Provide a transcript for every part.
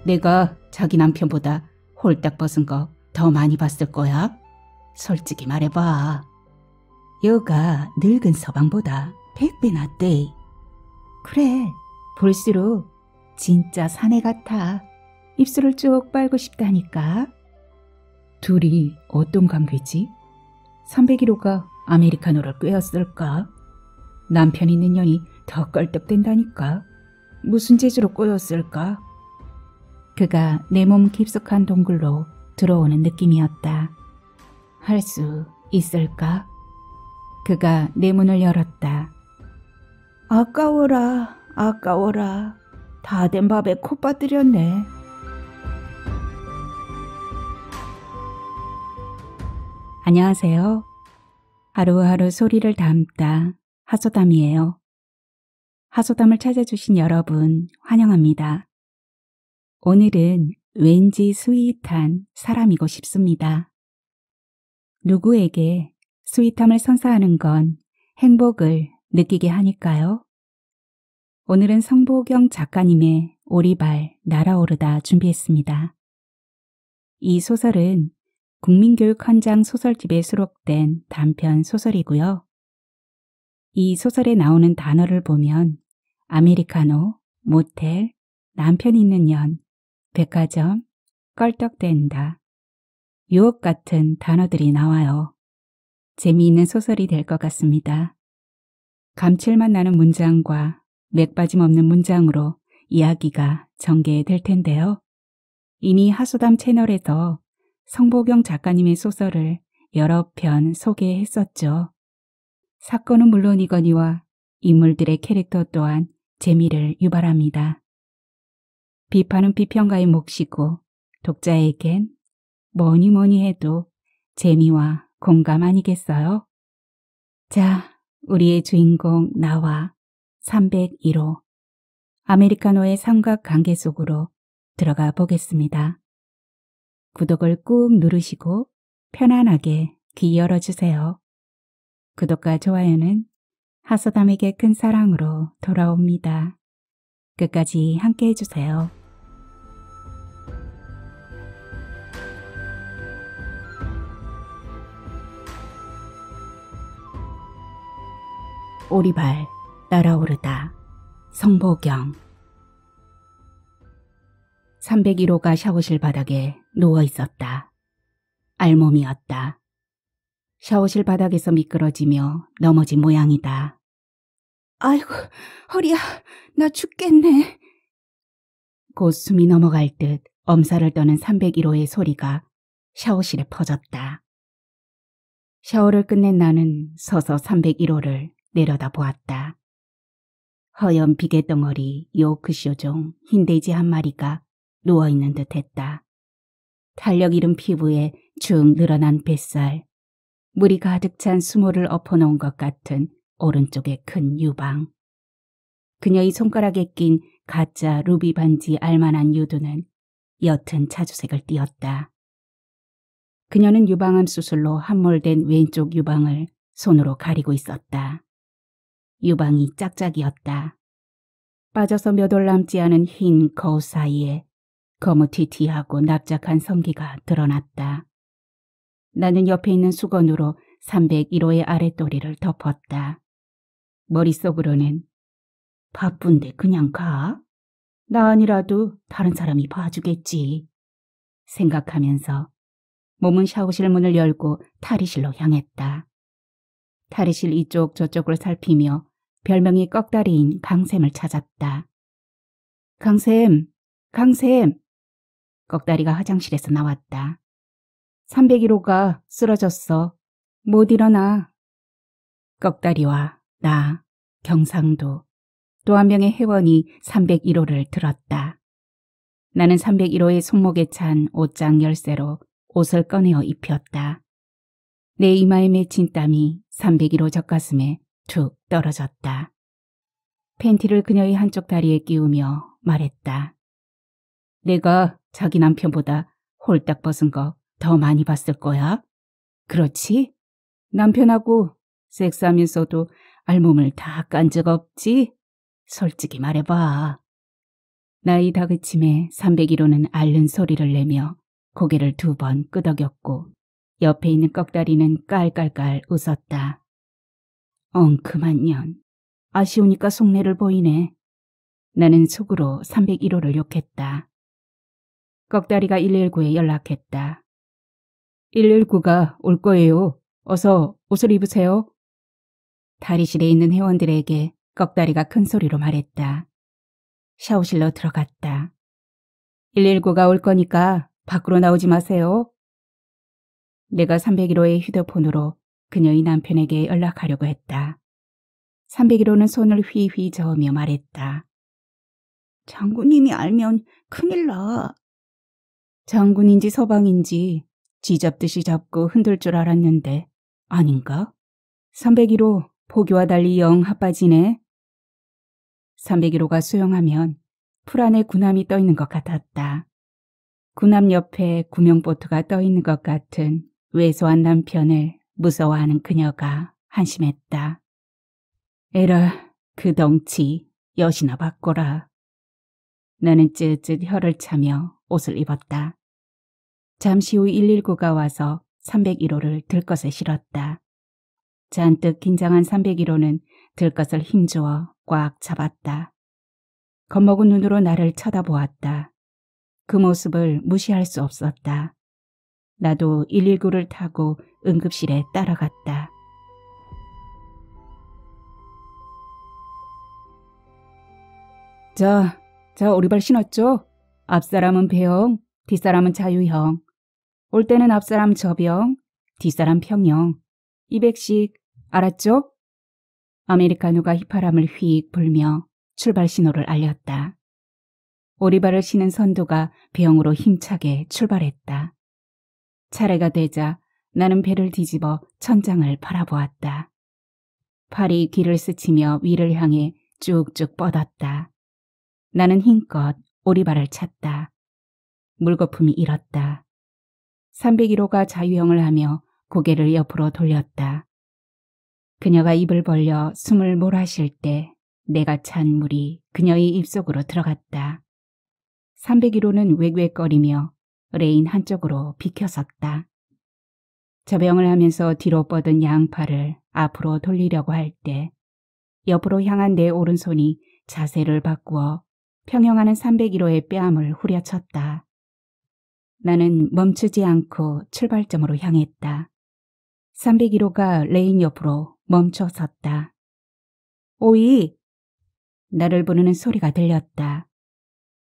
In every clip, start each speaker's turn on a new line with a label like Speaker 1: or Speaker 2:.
Speaker 1: 내가 자기 남편보다 홀딱 벗은 거 더 많이 봤을 거야? 솔직히 말해봐. 여가 늙은 서방보다 100배 낫대. 그래, 볼수록 진짜 사내 같아. 입술을 쭉 빨고 싶다니까. 둘이 어떤 관계지? 301호가 아메리카노를 꿰었을까? 남편 있는 년이 더 껄떡댄다니까. 무슨 재주로 꼬였을까? 그가 내 몸 깊숙한 동굴로 들어오는 느낌이었다. 할 수 있을까? 그가 내 문을 열었다. 아까워라, 아까워라. 다 된 밥에 코 빠뜨렸네. 안녕하세요. 하루하루 소리를 담다 하소담이에요. 하소담을 찾아주신 여러분 환영합니다. 오늘은 왠지 스윗한 사람이고 싶습니다. 누구에게 스윗함을 선사하는 건 행복을 느끼게 하니까요. 오늘은 성보경 작가님의 오리발 날아오르다 준비했습니다. 이 소설은 국민교육헌장 소설집에 수록된 단편 소설이고요. 이 소설에 나오는 단어를 보면 아메리카노, 모텔, 남편 있는 년, 백화점, 껄떡댄다, 유혹 같은 단어들이 나와요. 재미있는 소설이 될 것 같습니다. 감칠맛 나는 문장과 맥 빠짐없는 문장으로 이야기가 전개될 텐데요. 이미 하소담 채널에서 성보경 작가님의 소설을 여러 편 소개했었죠. 사건은 물론이거니와 인물들의 캐릭터 또한 재미를 유발합니다. 비판은 비평가의 몫이고 독자에겐 뭐니 해도 재미와 공감 아니겠어요? 자, 우리의 주인공 나와 301호 아메리카노의 삼각관계 속으로 들어가 보겠습니다. 구독을 꾹 누르시고 편안하게 귀 열어주세요. 구독과 좋아요는 하소담에게 큰 사랑으로 돌아옵니다. 끝까지 함께 해주세요. 오리발 날아오르다 성보경 301호가 샤워실 바닥에 누워있었다. 알몸이었다. 샤워실 바닥에서 미끄러지며 넘어진 모양이다. 아이고, 허리야, 나 죽겠네. 곧 숨이 넘어갈 듯 엄살을 떠는 301호의 소리가 샤워실에 퍼졌다. 샤워를 끝낸 나는 서서 301호를 내려다보았다. 허연 비계덩어리 요크쇼종 흰돼지 한 마리가 누워있는 듯했다. 탄력 잃은 피부에 축 늘어난 뱃살, 물이 가득 찬 수모를 엎어놓은 것 같은 오른쪽의 큰 유방. 그녀의 손가락에 낀 가짜 루비 반지 알만한 유두는 옅은 자주색을 띠었다. 그녀는 유방암 수술로 함몰된 왼쪽 유방을 손으로 가리고 있었다. 유방이 짝짝이었다. 빠져서 몇 올 남지 않은 흰 거울 사이에 거무튀튀하고 납작한 성기가 드러났다. 나는 옆에 있는 수건으로 301호의 아랫도리를 덮었다. 머릿속으로는 바쁜데 그냥 가? 나 아니라도 다른 사람이 봐주겠지 생각하면서 몸은 샤워실 문을 열고 탈의실로 향했다. 탈의실 이쪽 저쪽을 살피며 별명이 꺽다리인 강샘을 찾았다. 강샘, 강샘! 꺽다리가 화장실에서 나왔다. 301호가 쓰러졌어. 못 일어나. 꺽다리와 나, 경상도, 또 한 명의 회원이 301호를 들었다. 나는 301호의 손목에 찬 옷장 열쇠로 옷을 꺼내어 입혔다. 내 이마에 맺힌 땀이 301호 젖가슴에 툭 떨어졌다. 팬티를 그녀의 한쪽 다리에 끼우며 말했다. 내가 자기 남편보다 홀딱 벗은 거 더 많이 봤을 거야? 그렇지? 남편하고 섹스하면서도 알몸을 다 깐 적 없지? 솔직히 말해봐. 나이 다그침에 301호는 앓는 소리를 내며 고개를 2번 끄덕였고 옆에 있는 꺽다리는 깔깔깔 웃었다. 엉큼한 년. 아쉬우니까 속내를 보이네. 나는 속으로 301호를 욕했다. 꺽다리가 119에 연락했다. 119가 올 거예요. 어서 옷을 입으세요. 탈의실에 있는 회원들에게 꺽다리가 큰 소리로 말했다. 샤워실로 들어갔다. 119가 올 거니까 밖으로 나오지 마세요. 내가 301호의 휴대폰으로 그녀의 남편에게 연락하려고 했다. 301호는 손을 휘휘 저으며 말했다. 장군님이 알면 큰일 나. 장군인지 서방인지 쥐잡듯이 잡고 흔들 줄 알았는데 아닌가? 301호 보기와 달리 영 핫바지네. 301호가 수영하면 풀 안에 군함이 떠있는 것 같았다. 군함 옆에 구명보트가 떠있는 것 같은 왜소한 남편을 무서워하는 그녀가 한심했다. 에라, 그 덩치 여시나 바꿔라. 나는 쯧쯧 혀를 차며 옷을 입었다. 잠시 후 119가 와서 301호를 들것에 실었다. 잔뜩 긴장한 301호는 들것을 힘주어 꽉 잡았다. 겁먹은 눈으로 나를 쳐다보았다. 그 모습을 무시할 수 없었다. 나도 119를 타고 응급실에 따라갔다. 자, 오리발 신었죠? 앞사람은 배영, 뒷사람은 자유형. 올 때는 앞사람 저병, 뒷사람 평영. 200씩, 알았죠? 아메리카노가 휘파람을 휙 불며 출발 신호를 알렸다. 오리발을 신은 선두가 배영으로 힘차게 출발했다. 차례가 되자 나는 배를 뒤집어 천장을 바라보았다. 팔이 길을 스치며 위를 향해 쭉쭉 뻗었다. 나는 힘껏 오리발을 찼다. 물거품이 일었다. 301호가 자유형을 하며 고개를 옆으로 돌렸다. 그녀가 입을 벌려 숨을 몰아쉴 때 내가 찬 물이 그녀의 입속으로 들어갔다. 301호는 웩웩거리며 레인 한쪽으로 비켜섰다. 저병을 하면서 뒤로 뻗은 양팔을 앞으로 돌리려고 할 때 옆으로 향한 내 오른손이 자세를 바꾸어 평영하는 301호의 뺨을 후려쳤다. 나는 멈추지 않고 출발점으로 향했다. 301호가 레인 옆으로 멈춰 섰다. 오이! 나를 부르는 소리가 들렸다.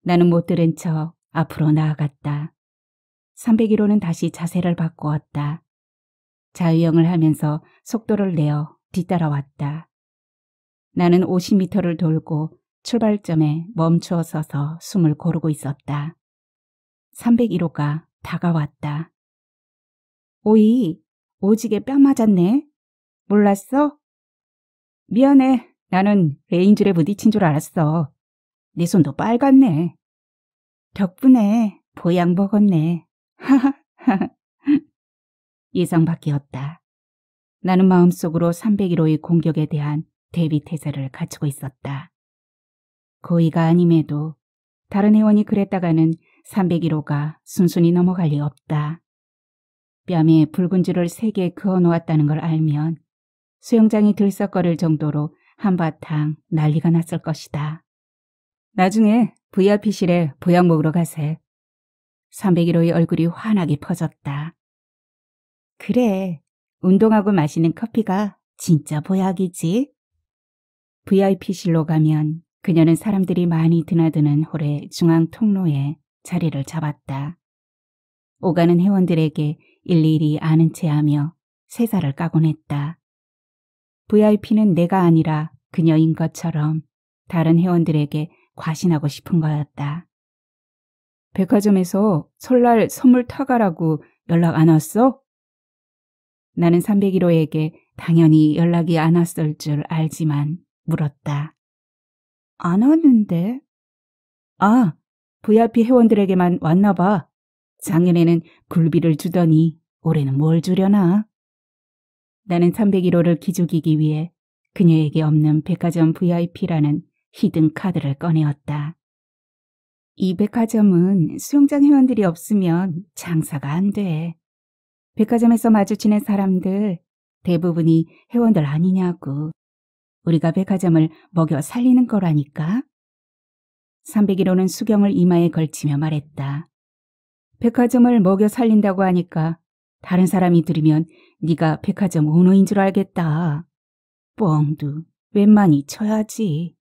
Speaker 1: 나는 못 들은 척 앞으로 나아갔다. 301호는 다시 자세를 바꾸었다. 자유형을 하면서 속도를 내어 뒤따라왔다. 나는 50m를 돌고 출발점에 멈추어 서서 숨을 고르고 있었다. 301호가 다가왔다. 오이, 오지게 뺨 맞았네. 몰랐어? 미안해. 나는 레인줄에 부딪힌 줄 알았어. 내 손도 빨갛네. 덕분에 보양 먹었네. 하하하. 예상 밖이었다. 나는 마음속으로 301호의 공격에 대한 대비 태세를 갖추고 있었다. 고의가 아님에도 다른 회원이 그랬다가는 301호가 순순히 넘어갈 리 없다. 뺨에 붉은 줄을 3개 그어놓았다는 걸 알면 수영장이 들썩거릴 정도로 한바탕 난리가 났을 것이다. 나중에 VIP실에 보약 먹으러 가세. 301호의 얼굴이 환하게 퍼졌다. 그래, 운동하고 마시는 커피가 진짜 보약이지. VIP실로 가면 그녀는 사람들이 많이 드나드는 홀의 중앙 통로에 자리를 잡았다. 오가는 회원들에게 일일이 아는 체하며 세살을 까곤 했다. VIP는 내가 아니라 그녀인 것처럼 다른 회원들에게 과신하고 싶은 거였다. 백화점에서 설날 선물 타가라고 연락 안 왔어? 나는 301호에게 당연히 연락이 안 왔을 줄 알지만 물었다. 안 왔는데? 아, VIP 회원들에게만 왔나 봐. 작년에는 굴비를 주더니 올해는 뭘 주려나? 나는 301호를 기죽이기 위해 그녀에게 없는 백화점 VIP라는 히든 카드를 꺼내었다. 이 백화점은 수영장 회원들이 없으면 장사가 안 돼. 백화점에서 마주치는 사람들 대부분이 회원들 아니냐고. 우리가 백화점을 먹여 살리는 거라니까. 301호는 수경을 이마에 걸치며 말했다. 백화점을 먹여 살린다고 하니까 다른 사람이 들으면 네가 백화점 오너인 줄 알겠다. 뻥도 웬만히 쳐야지.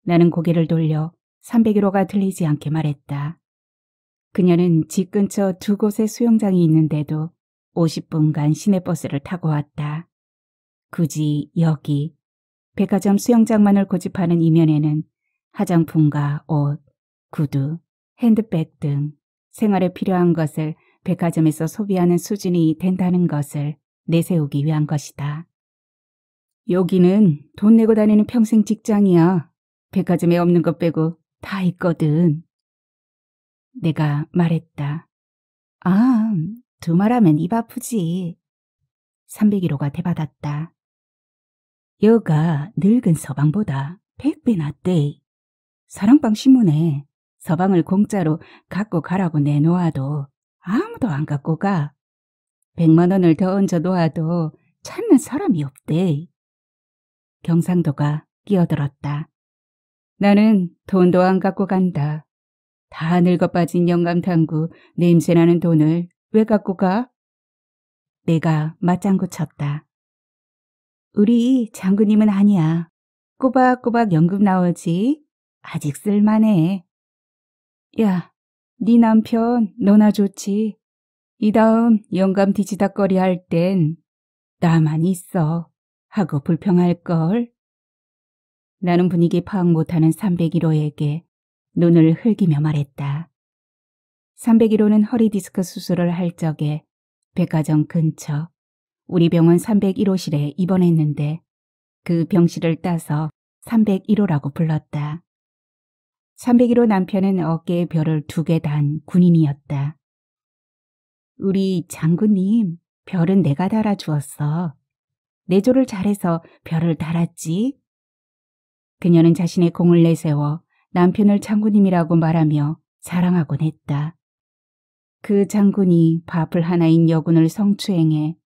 Speaker 1: 나는 고개를 돌려 301호가 들리지 않게 말했다. 그녀는 집 근처 두 곳의 수영장이 있는데도 50분간 시내버스를 타고 왔다. 굳이 여기 백화점 수영장만을 고집하는 이면에는 화장품과 옷, 구두, 핸드백 등 생활에 필요한 것을 백화점에서 소비하는 수준이 된다는 것을 내세우기 위한 것이다. 여기는 돈 내고 다니는 평생 직장이야. 백화점에 없는 것 빼고 다 있거든. 내가 말했다. 아, 두말하면 입 아프지. 301호가 대받았다. 여가 늙은 서방보다 100배 낫대. 사랑방 신문에 서방을 공짜로 갖고 가라고 내놓아도 아무도 안 갖고 가. 100만 원을 더 얹어 놓아도 찾는 사람이 없대. 경상도가 끼어들었다. 나는 돈도 안 갖고 간다. 다 늙어 빠진 영감탱구 냄새나는 돈을 왜 갖고 가? 내가 맞장구 쳤다. 우리 장군님은 아니야. 꼬박꼬박 연금 나오지. 아직 쓸만해. 야, 네 남편 너나 좋지. 이 다음 영감 뒤지다거리 할 땐 나만 있어 하고 불평할걸. 나는 분위기 파악 못하는 301호에게 눈을 흘기며 말했다. 301호는 허리 디스크 수술을 할 적에 백화점 근처 우리 병원 301호실에 입원했는데 그 병실을 따서 301호라고 불렀다. 301호 남편은 어깨에 별을 2개 단 군인이었다. 우리 장군님, 별은 내가 달아주었어. 내조를 잘해서 별을 달았지. 그녀는 자신의 공을 내세워 남편을 장군님이라고 말하며 자랑하곤 했다. 그 장군이 밥을 하나인 여군을 성추행해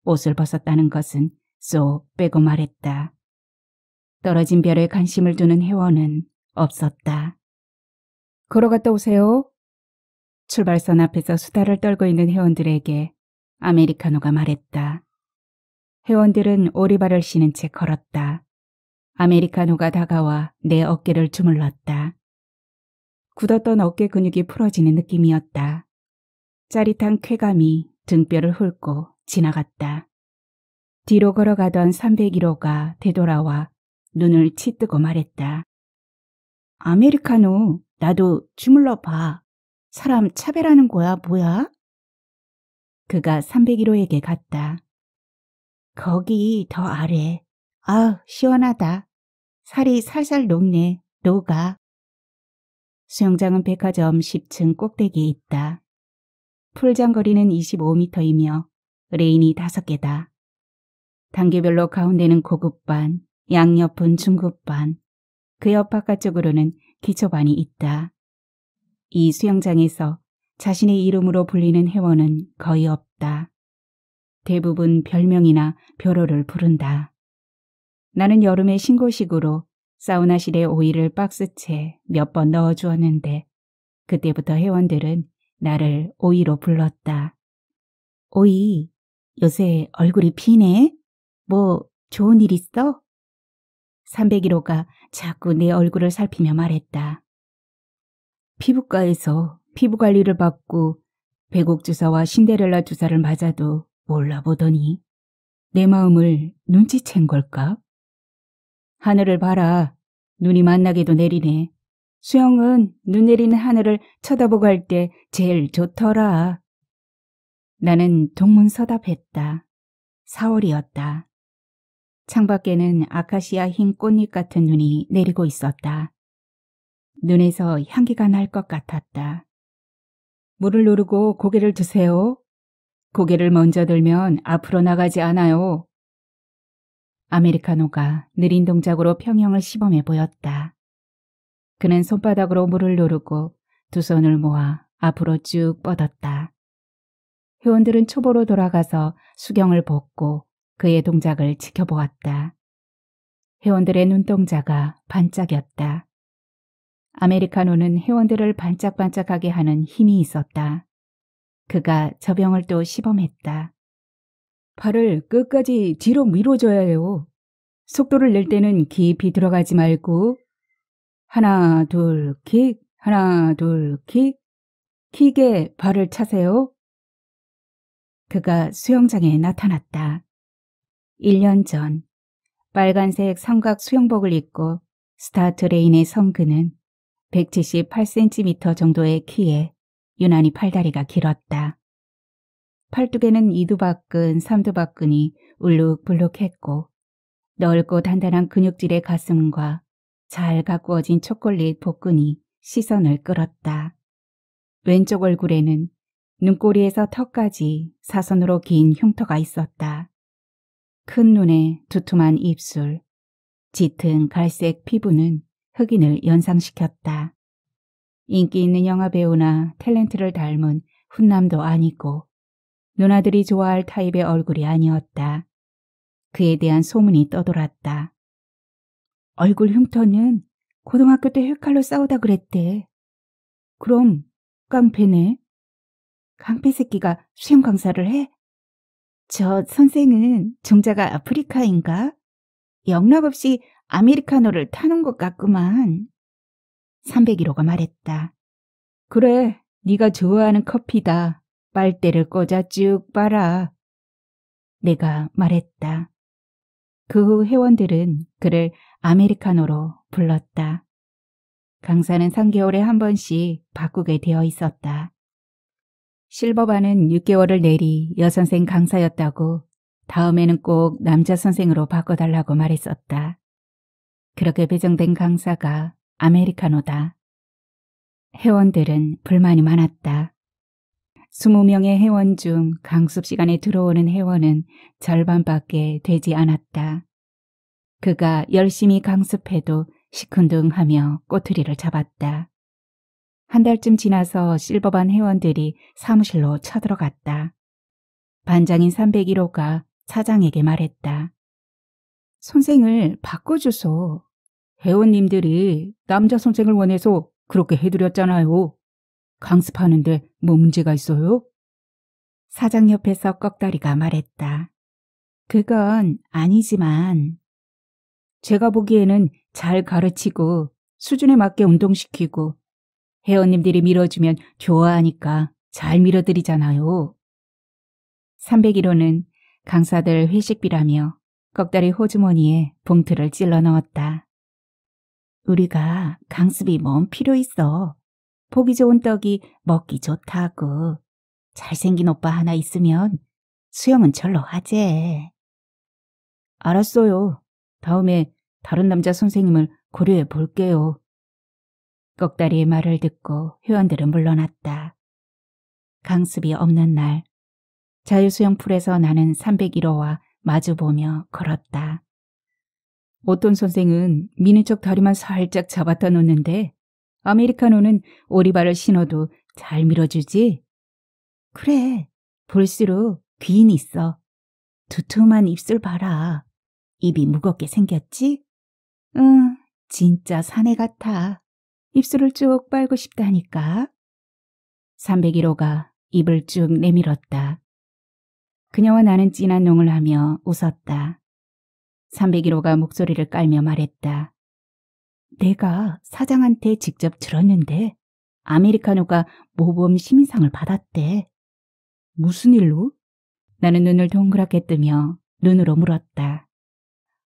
Speaker 1: 옷을 벗었다는 것은 쏙 빼고 말했다. 떨어진 별에 관심을 두는 회원은 없었다. 걸어갔다 오세요. 출발선 앞에서 수다를 떨고 있는 회원들에게 아메리카노가 말했다. 회원들은 오리발을 쉬는 채 걸었다. 아메리카노가 다가와 내 어깨를 주물렀다. 굳었던 어깨 근육이 풀어지는 느낌이었다. 짜릿한 쾌감이 등뼈를 훑고 지나갔다. 뒤로 걸어가던 301호가 되돌아와 눈을 치뜨고 말했다. 아메리카노, 나도 주물러 봐. 사람 차별하는 거야, 뭐야? 그가 301호에게 갔다. 거기 더 아래. 아우, 시원하다. 살이 살살 녹네, 녹아. 수영장은 백화점 10층 꼭대기에 있다. 풀장거리는 25m이며 레인이 5개다. 단계별로 가운데는 고급반, 양옆은 중급반, 그 옆 바깥쪽으로는 기초반이 있다. 이 수영장에서 자신의 이름으로 불리는 회원은 거의 없다. 대부분 별명이나 벼로를 부른다. 나는 여름에 신고식으로 사우나실에 오이를 박스채 몇 번 넣어주었는데 그때부터 회원들은 나를 오이로 불렀다. 오이, 요새 얼굴이 피네? 뭐 좋은 일 있어? 301호가 자꾸 내 얼굴을 살피며 말했다. 피부과에서 피부관리를 받고 배곡주사와 신데렐라 주사를 맞아도 몰라보더니 내 마음을 눈치챈 걸까? 하늘을 봐라. 눈이 만나게도 내리네. 수영은 눈 내리는 하늘을 쳐다보고 할 때 제일 좋더라. 나는 동문서답했다. 4월이었다. 창밖에는 아카시아 흰 꽃잎 같은 눈이 내리고 있었다. 눈에서 향기가 날 것 같았다. 물을 누르고 고개를 드세요. 고개를 먼저 들면 앞으로 나가지 않아요. 아메리카노가 느린 동작으로 평형을 시범해 보였다. 그는 손바닥으로 물을 누르고 두 손을 모아 앞으로 쭉 뻗었다. 회원들은 초보로 돌아가서 수경을 벗고 그의 동작을 지켜보았다. 회원들의 눈동자가 반짝였다. 아메리카노는 회원들을 반짝반짝하게 하는 힘이 있었다. 그가 저병을 또 시범했다. 발을 끝까지 뒤로 밀어줘야 해요. 속도를 낼 때는 깊이 들어가지 말고 하나 둘 킥, 하나 둘 킥, 킥에 발을 차세요. 그가 수영장에 나타났다. 1년 전 빨간색 삼각 수영복을 입고 스타트 레인에 선 그는 178cm 정도의 키에 유난히 팔다리가 길었다. 팔뚝에는 이두박근, 삼두박근이 울룩불룩했고 넓고 단단한 근육질의 가슴과 잘 가꾸어진 초콜릿 복근이 시선을 끌었다. 왼쪽 얼굴에는 눈꼬리에서 턱까지 사선으로 긴 흉터가 있었다. 큰 눈에 두툼한 입술, 짙은 갈색 피부는 흑인을 연상시켰다. 인기 있는 영화배우나 탤런트를 닮은 훈남도 아니고 누나들이 좋아할 타입의 얼굴이 아니었다. 그에 대한 소문이 떠돌았다. 얼굴 흉터는 고등학교 때 휘칼로 싸우다 그랬대. 그럼 깡패네? 깡패 새끼가 수영 강사를 해? 저 선생은 종자가 아프리카인가? 영락없이 아메리카노를 타는 것 같구만. 301호가 말했다. 그래, 네가 좋아하는 커피다. 빨대를 꽂아 쭉 빨아. 내가 말했다. 그 후 회원들은 그를 아메리카노로 불렀다. 강사는 3개월에 한 번씩 바꾸게 되어 있었다. 실버반은 6개월을 내리 여선생 강사였다고 다음에는 꼭 남자 선생으로 바꿔달라고 말했었다. 그렇게 배정된 강사가 아메리카노다. 회원들은 불만이 많았다. 20명의 회원 중 강습 시간에 들어오는 회원은 절반밖에 되지 않았다. 그가 열심히 강습해도 시큰둥하며 꼬투리를 잡았다. 한 달쯤 지나서 실버반 회원들이 사무실로 쳐들어갔다. 반장인 301호가 사장에게 말했다. 선생을 바꿔줘서 회원님들이 남자 선생을 원해서 그렇게 해드렸잖아요. 강습하는데 뭐 문제가 있어요? 사장 옆에서 꺽다리가 말했다. 그건 아니지만 제가 보기에는 잘 가르치고 수준에 맞게 운동시키고 회원님들이 밀어주면 좋아하니까 잘 밀어드리잖아요. 301호는 강사들 회식비라며 꺽다리 호주머니에 봉투를 찔러 넣었다. 우리가 강습이 뭔 필요 있어. 보기 좋은 떡이 먹기 좋다고. 잘생긴 오빠 하나 있으면 수영은 절로 하재. 알았어요. 다음에 다른 남자 선생님을 고려해 볼게요. 꺽다리의 말을 듣고 회원들은 물러났다. 강습이 없는 날 자유수영풀에서 나는 301호와 마주보며 걸었다. 어떤 선생은 미는 척 다리만 살짝 잡아다 놓는데 아메리카노는 오리발을 신어도 잘 밀어주지? 그래, 볼수록 귀인 있어. 두툼한 입술 봐라. 입이 무겁게 생겼지? 응, 진짜 사내 같아. 입술을 쭉 빨고 싶다니까. 301호가 입을 쭉 내밀었다. 그녀와 나는 진한 농을 하며 웃었다. 301호가 목소리를 깔며 말했다. 내가 사장한테 직접 들었는데 아메리카노가 모범 시민상을 받았대. 무슨 일로? 나는 눈을 동그랗게 뜨며 눈으로 물었다.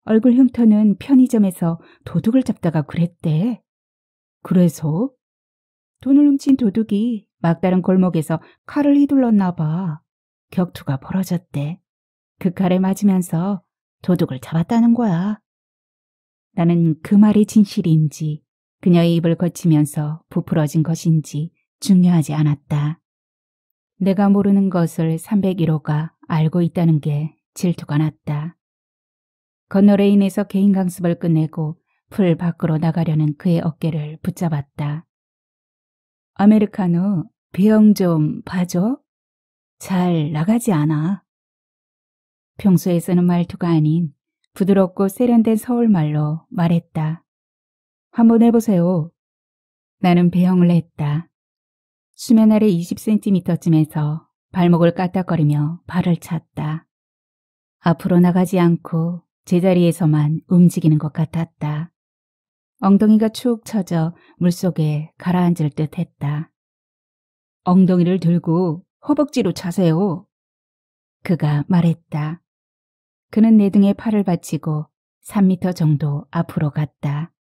Speaker 1: 얼굴 흉터는 편의점에서 도둑을 잡다가 그랬대. 그래서? 돈을 훔친 도둑이 막다른 골목에서 칼을 휘둘렀나 봐. 격투가 벌어졌대. 그 칼에 맞으면서 도둑을 잡았다는 거야. 나는 그 말이 진실인지 그녀의 입을 거치면서 부풀어진 것인지 중요하지 않았다. 내가 모르는 것을 301호가 알고 있다는 게 질투가 났다. 건너레인에서 개인 강습을 끝내고 풀 밖으로 나가려는 그의 어깨를 붙잡았다. 아메리카노 배영 좀 봐줘. 잘 나가지 않아. 평소에 쓰는 말투가 아닌 부드럽고 세련된 서울말로 말했다. 한번 해보세요. 나는 배영을 했다. 수면 아래 20cm쯤에서 발목을 까딱거리며 발을 찼다. 앞으로 나가지 않고 제자리에서만 움직이는 것 같았다. 엉덩이가 축 처져 물속에 가라앉을 듯 했다. 엉덩이를 들고 허벅지로 차세요. 그가 말했다. 그는 내 등에 팔을 받치고 3m 정도 앞으로 갔다.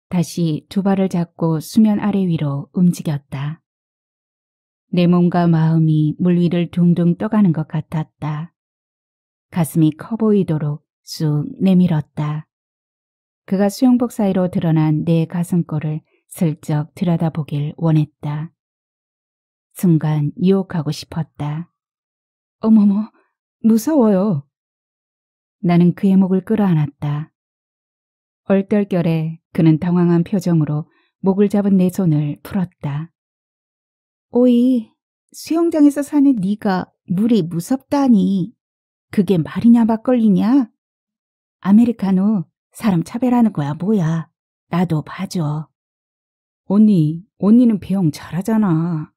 Speaker 1: 다시 두 발을 잡고 수면 아래 위로 움직였다. 내 몸과 마음이 물 위를 둥둥 떠가는 것 같았다. 가슴이 커 보이도록 쑥 내밀었다. 그가 수영복 사이로 드러난 내 가슴골을 슬쩍 들여다보길 원했다. 순간 유혹하고 싶었다. 어머머, 무서워요. 나는 그의 목을 끌어안았다. 얼떨결에 그는 당황한 표정으로 목을 잡은 내 손을 풀었다. 오이, 수영장에서 사는 네가 물이 무섭다니. 그게 말이냐 막걸리냐? 아메리카노 사람 차별하는 거야 뭐야. 나도 봐줘. 언니는 배영 잘하잖아.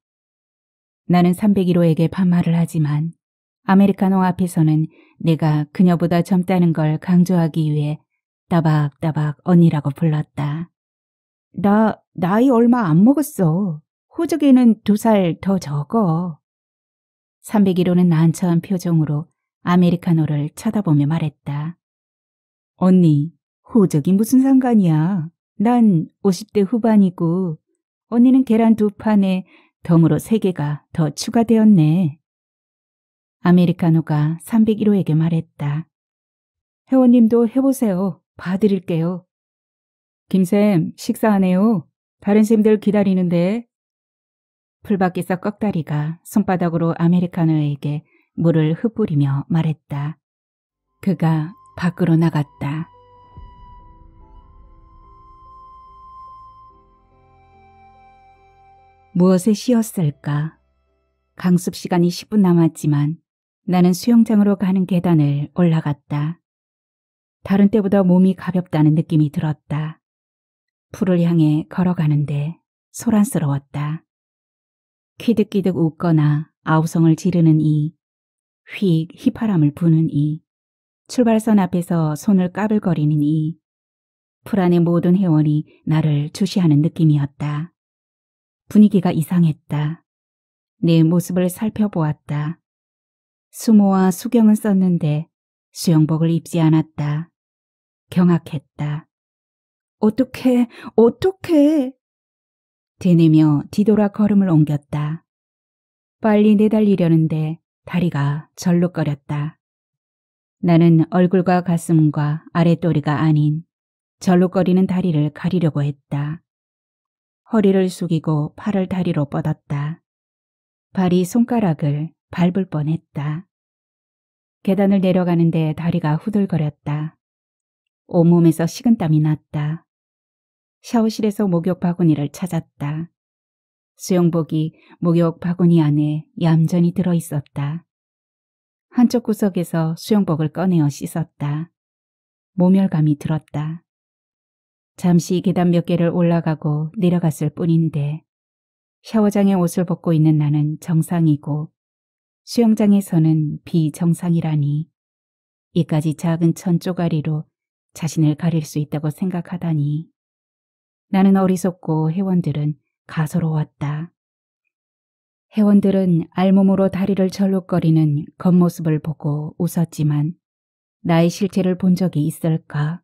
Speaker 1: 나는 301호에게 반말을 하지만 아메리카노 앞에서는 내가 그녀보다 젊다는 걸 강조하기 위해 따박따박 언니라고 불렀다. 나이 얼마 안 먹었어. 호적에는 2살 더 적어. 301호는 난처한 표정으로 아메리카노를 쳐다보며 말했다. 언니, 호적이 무슨 상관이야. 난 50대 후반이고 언니는 계란 2판에 덤으로 3개가 더 추가되었네. 아메리카노가 301호에게 말했다. 회원님도 해보세요. 봐드릴게요. 김쌤, 식사하네요. 다른 쌤들 기다리는데. 풀밖에서 꺽다리가 손바닥으로 아메리카노에게 물을 흩뿌리며 말했다. 그가 밖으로 나갔다. 무엇에 쉬었을까? 강습 시간이 10분 남았지만 나는 수영장으로 가는 계단을 올라갔다. 다른 때보다 몸이 가볍다는 느낌이 들었다. 풀을 향해 걸어가는데 소란스러웠다. 키득키득 웃거나 아우성을 지르는 이, 휙 휘파람을 부는 이, 출발선 앞에서 손을 까불거리는 이, 풀 안의 모든 회원이 나를 주시하는 느낌이었다. 분위기가 이상했다. 내 모습을 살펴보았다. 수모와 수경은 썼는데 수영복을 입지 않았다. 경악했다. 어떡해. 되뇌며 뒤돌아 걸음을 옮겼다. 빨리 내달리려는데 다리가 절룩거렸다. 나는 얼굴과 가슴과 아랫도리가 아닌 절룩거리는 다리를 가리려고 했다. 허리를 숙이고 팔을 다리로 뻗었다. 발이 손가락을 밟을 뻔했다. 계단을 내려가는데 다리가 후들거렸다. 온몸에서 식은땀이 났다. 샤워실에서 목욕 바구니를 찾았다. 수영복이 목욕 바구니 안에 얌전히 들어있었다. 한쪽 구석에서 수영복을 꺼내어 씻었다. 모멸감이 들었다. 잠시 계단 몇 개를 올라가고 내려갔을 뿐인데 샤워장에 옷을 벗고 있는 나는 정상이고 수영장에서는 비정상이라니. 이까지 작은 천 쪼가리로 자신을 가릴 수 있다고 생각하다니. 나는 어리석고 회원들은 가소로웠다. 회원들은 알몸으로 다리를 절룩거리는 겉모습을 보고 웃었지만 나의 실체를 본 적이 있을까?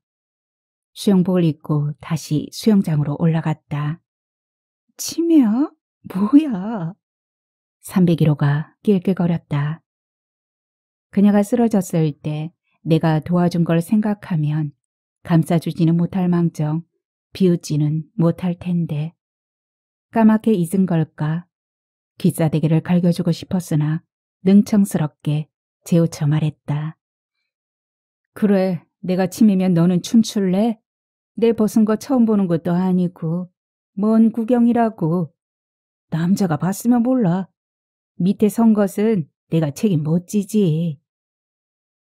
Speaker 1: 수영복을 입고 다시 수영장으로 올라갔다. 치매야? 뭐야? 301호가 낄낄거렸다. 그녀가 쓰러졌을 때 내가 도와준 걸 생각하면 감싸주지는 못할 망정 비웃지는 못할 텐데 까맣게 잊은 걸까? 귀싸대기를 갈겨주고 싶었으나 능청스럽게 재우쳐 말했다. 그래, 내가 치매면 너는 춤출래? 내 벗은 거 처음 보는 것도 아니고 뭔 구경이라고. 남자가 봤으면 몰라. 밑에 선 것은 내가 책임 못 지지.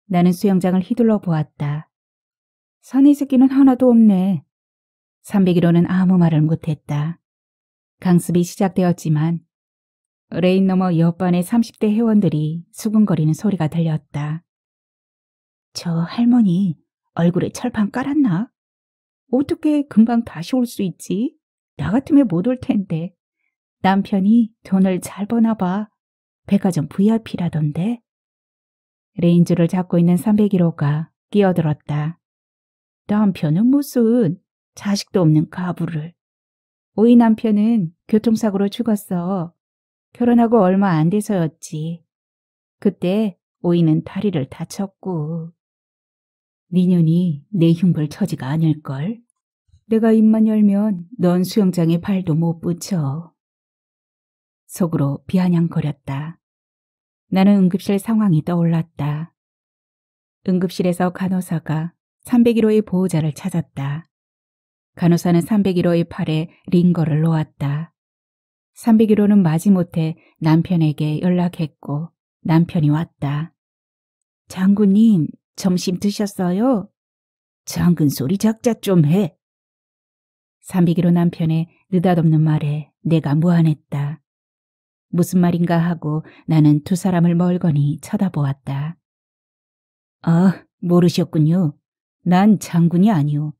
Speaker 1: 나는 수영장을 휘둘러 보았다. 사내 새끼는 하나도 없네. 301호는 아무 말을 못했다. 강습이 시작되었지만 레인 너머 옆반의 30대 회원들이 수근거리는 소리가 들렸다. 저 할머니 얼굴에 철판 깔았나? 어떻게 금방 다시 올 수 있지? 나 같으면 못 올 텐데. 남편이 돈을 잘 버나 봐. 백화점 VIP라던데. 레인주를 잡고 있는 301호가 끼어들었다. 남편은 무슨 자식도 없는 가부를. 오이 남편은 교통사고로 죽었어. 결혼하고 얼마 안 돼서였지. 그때 오이는 다리를 다쳤고. 니년이 내 흉볼 처지가 아닐걸. 내가 입만 열면 넌 수영장에 발도 못 붙여. 속으로 비아냥거렸다. 나는 응급실 상황이 떠올랐다. 응급실에서 간호사가 301호의 보호자를 찾았다. 간호사는 301호의 팔에 링거를 놓았다. 301호는 마지못해 남편에게 연락했고 남편이 왔다. 장군님, 점심 드셨어요? 장군 소리 작작 좀 해. 301호 남편의 느닷없는 말에 내가 무안했다. 무슨 말인가 하고 나는 두 사람을 멀거니 쳐다보았다. 아, 모르셨군요. 난 장군이 아니오.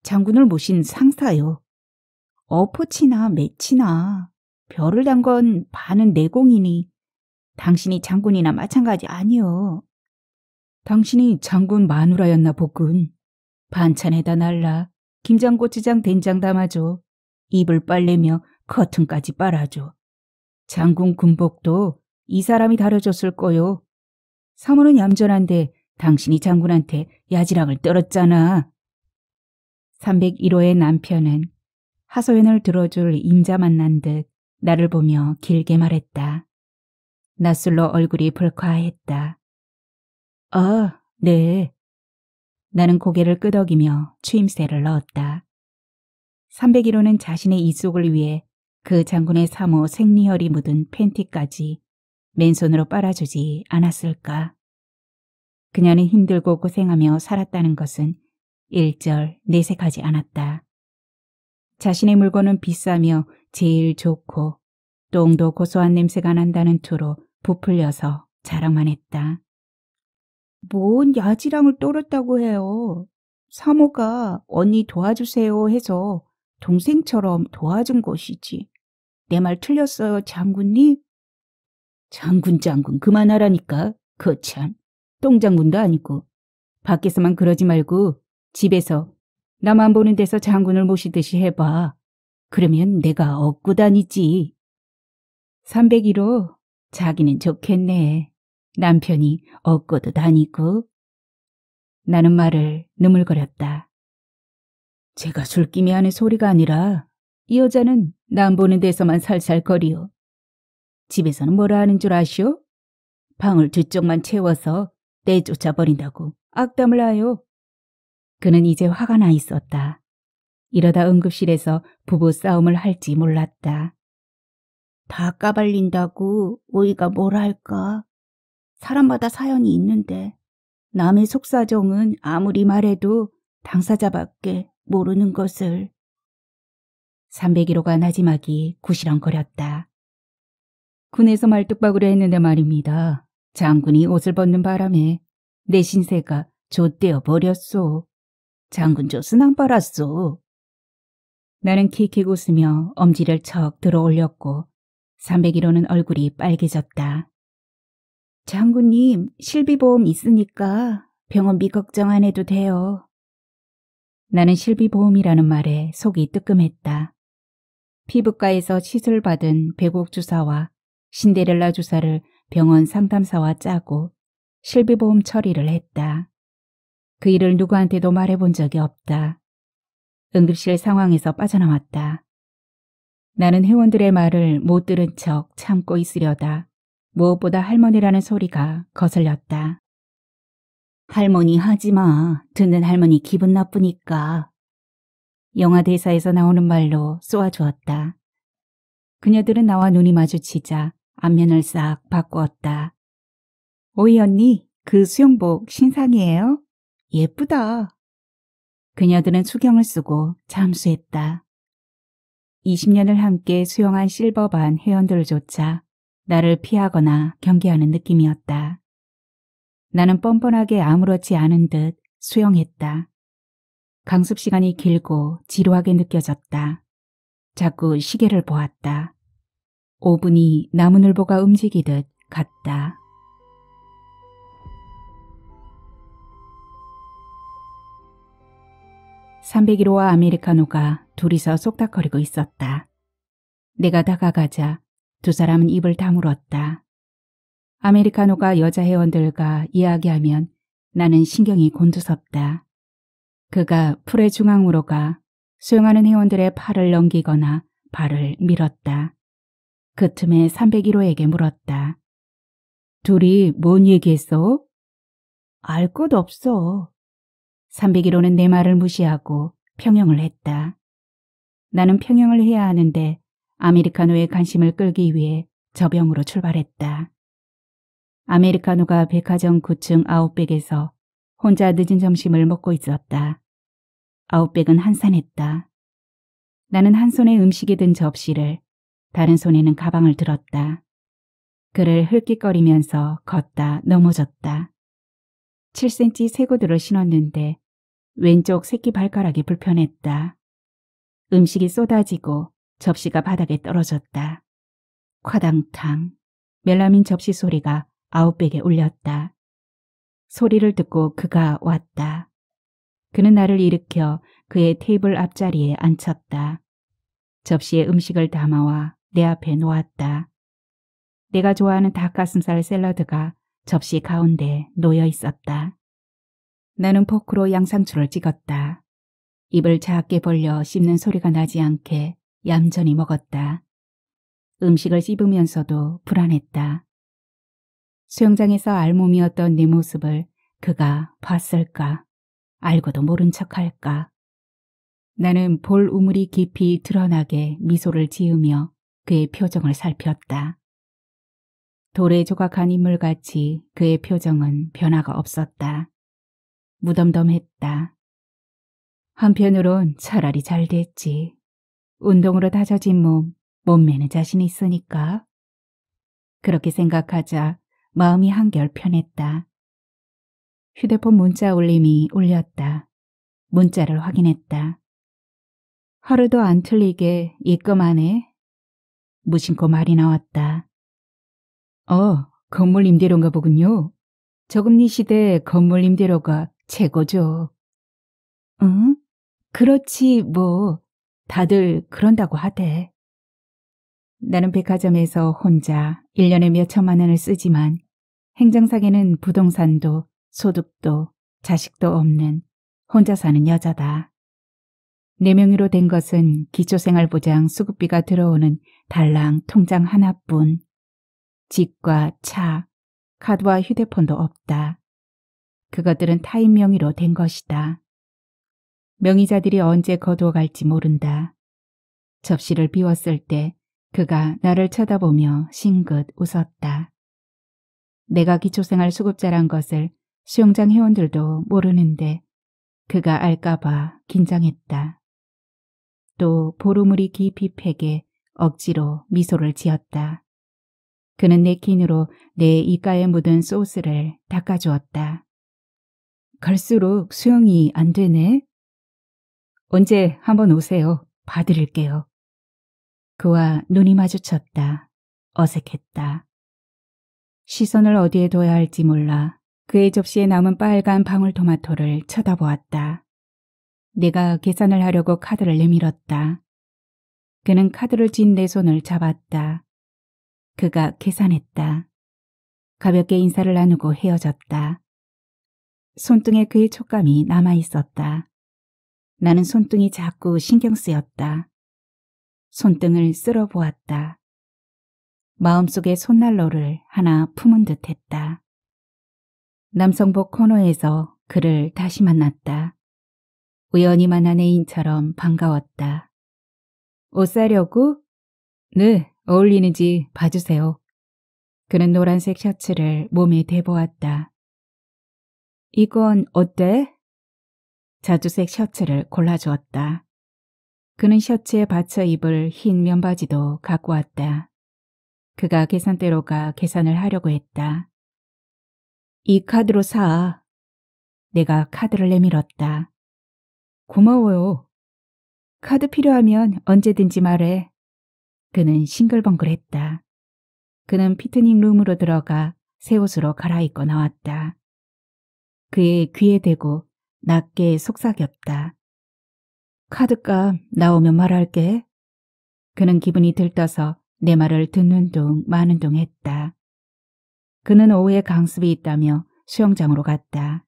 Speaker 1: 장군을 모신 상사요. 어포치나 매치나 별을 단 건 반은 내공이니 당신이 장군이나 마찬가지 아니오. 당신이 장군 마누라였나 보군. 반찬에다 날라 김장고추장 된장 담아줘. 이불 빨래며 커튼까지 빨아줘. 장군 군복도 이 사람이 다려줬을 거요. 사모는 얌전한데 당신이 장군한테 야지락을 떨었잖아. 301호의 남편은 하소연을 들어줄 임자 만난 듯 나를 보며 길게 말했다. 낯설로 얼굴이 불쾌했다. 아, 네. 나는 고개를 끄덕이며 추임새를 넣었다. 301호는 자신의 이속을 위해 그 장군의 사모 생리혈이 묻은 팬티까지 맨손으로 빨아주지 않았을까. 그녀는 힘들고 고생하며 살았다는 것은 일절 내색하지 않았다. 자신의 물건은 비싸며 제일 좋고 똥도 고소한 냄새가 난다는 투로 부풀려서 자랑만 했다. 뭔 야지랑을 떨었다고 해요. 사모가 언니 도와주세요 해서 동생처럼 도와준 것이지. 내 말 틀렸어요, 장군님? 장군 그만하라니까. 거참. 똥장군도 아니고. 밖에서만 그러지 말고 집에서 나만 보는 데서 장군을 모시듯이 해봐. 그러면 내가 업고 다니지. 301호, 자기는 좋겠네. 남편이 업고도 다니고. 나는 말을 느물거렸다. 제가 술김에 하는 소리가 아니라 이 여자는 남 보는 데서만 살살거리요. 집에서는 뭐라 하는 줄 아시오? 방을 두 쪽만 채워서 떼쫓아버린다고 악담을 하요. 그는 이제 화가 나 있었다. 이러다 응급실에서 부부 싸움을 할지 몰랐다. 다 까발린다고 오이가 뭐라 할까? 사람마다 사연이 있는데 남의 속사정은 아무리 말해도 당사자밖에 모르는 것을. 301호가 나지막이 구시렁거렸다. 군에서 말뚝박으로 했는데 말입니다. 장군이 옷을 벗는 바람에 내 신세가 좆되어 버렸소. 장군 젖은 안 빨았소. 나는 킥킥 웃으며 엄지를 척 들어 올렸고 301호는 얼굴이 빨개졌다. 장군님, 실비보험 있으니까 병원비 걱정 안 해도 돼요. 나는 실비보험이라는 말에 속이 뜨끔했다. 피부과에서 시술받은 배곡 주사와 신데렐라 주사를 병원 상담사와 짜고 실비보험 처리를 했다. 그 일을 누구한테도 말해본 적이 없다. 응급실 상황에서 빠져나왔다. 나는 회원들의 말을 못 들은 척 참고 있으려다 무엇보다 할머니라는 소리가 거슬렸다. 할머니 하지마. 듣는 할머니 기분 나쁘니까. 영화 대사에서 나오는 말로 쏘아주었다. 그녀들은 나와 눈이 마주치자 안면을 싹 바꾸었다. 오이 언니, 그 수영복 신상이에요? 예쁘다. 그녀들은 수경을 쓰고 잠수했다. 20년을 함께 수영한 실버반 회원들조차 나를 피하거나 경계하는 느낌이었다. 나는 뻔뻔하게 아무렇지 않은 듯 수영했다. 강습 시간이 길고 지루하게 느껴졌다. 자꾸 시계를 보았다. 5분이 나무늘보가 움직이듯 갔다. (301호와) 아메리카노가 둘이서 쏙닥거리고 있었다. 내가 다가가자 두 사람은 입을 다물었다. 아메리카노가 여자 회원들과 이야기하면 나는 신경이 곤두섰다. 그가 풀의 중앙으로 가 수영하는 회원들의 팔을 넘기거나 발을 밀었다. 그 틈에 301호에게 물었다. 둘이 뭔 얘기했어? 알 것 없어. 301호는 내 말을 무시하고 평영을 했다. 나는 평영을 해야 하는데 아메리카노의 관심을 끌기 위해 저병으로 출발했다. 아메리카노가 백화점 9층 아웃백에서 혼자 늦은 점심을 먹고 있었다. 아웃백은 한산했다. 나는 한 손에 음식이 든 접시를, 다른 손에는 가방을 들었다. 그를 흘낏거리면서 걷다 넘어졌다. 7cm 새 구두를 신었는데 왼쪽 새끼 발가락이 불편했다. 음식이 쏟아지고 접시가 바닥에 떨어졌다. 콰당탕, 멜라민 접시 소리가 아웃백에 울렸다. 소리를 듣고 그가 왔다. 그는 나를 일으켜 그의 테이블 앞자리에 앉혔다. 접시에 음식을 담아와 내 앞에 놓았다. 내가 좋아하는 닭가슴살 샐러드가 접시 가운데 놓여 있었다. 나는 포크로 양상추를 찍었다. 입을 작게 벌려 씹는 소리가 나지 않게 얌전히 먹었다. 음식을 씹으면서도 불안했다. 수영장에서 알몸이었던 내 모습을 그가 봤을까? 알고도 모른 척할까? 나는 볼 우물이 깊이 드러나게 미소를 지으며 그의 표정을 살폈다. 돌에 조각한 인물같이 그의 표정은 변화가 없었다. 무덤덤했다. 한편으론 차라리 잘 됐지. 운동으로 다져진 몸매는 자신 있으니까. 그렇게 생각하자 마음이 한결 편했다. 휴대폰 문자 울림이 울렸다. 문자를 확인했다. 하루도 안 틀리게 입금하네. 무심코 말이 나왔다. 건물 임대료인가 보군요. 저금리 시대 건물 임대료가 최고죠. 응? 그렇지 뭐. 다들 그런다고 하대. 나는 백화점에서 혼자 1년에 몇 천만 원을 쓰지만 행정상에는 부동산도 소득도 자식도 없는 혼자 사는 여자다. 내 명의로 된 것은 기초생활보장 수급비가 들어오는 달랑 통장 하나뿐. 집과 차, 카드와 휴대폰도 없다. 그것들은 타인 명의로 된 것이다. 명의자들이 언제 거두어 갈지 모른다. 접시를 비웠을 때 그가 나를 쳐다보며 싱긋 웃었다. 내가 기초생활 수급자란 것을 수영장 회원들도 모르는데 그가 알까봐 긴장했다. 또 보루물이 깊이 패게 억지로 미소를 지었다. 그는 냅킨으로 내 입가에 묻은 소스를 닦아주었다. 갈수록 수영이 안 되네. 언제 한번 오세요. 봐드릴게요. 그와 눈이 마주쳤다. 어색했다. 시선을 어디에 둬야 할지 몰라 그의 접시에 남은 빨간 방울토마토를 쳐다보았다. 내가 계산을 하려고 카드를 내밀었다. 그는 카드를 쥔 내 손을 잡았다. 그가 계산했다. 가볍게 인사를 나누고 헤어졌다. 손등에 그의 촉감이 남아있었다. 나는 손등이 자꾸 신경 쓰였다. 손등을 쓸어보았다. 마음속에 손난로를 하나 품은 듯 했다. 남성복 코너에서 그를 다시 만났다. 우연히 만난 애인처럼 반가웠다. 옷 사려고? 네, 어울리는지 봐주세요. 그는 노란색 셔츠를 몸에 대보았다. 이건 어때? 자주색 셔츠를 골라주었다. 그는 셔츠에 받쳐 입을 흰 면바지도 갖고 왔다. 그가 계산대로 가 계산을 하려고 했다. 이 카드로 사. 내가 카드를 내밀었다. 고마워요. 카드 필요하면 언제든지 말해. 그는 싱글벙글했다. 그는 피트닝 룸으로 들어가 새 옷으로 갈아입고 나왔다. 그의 귀에 대고 낮게 속삭였다. 카드값 나오면 말할게. 그는 기분이 들떠서 내 말을 듣는 둥 마는 둥 했다. 그는 오후에 강습이 있다며 수영장으로 갔다.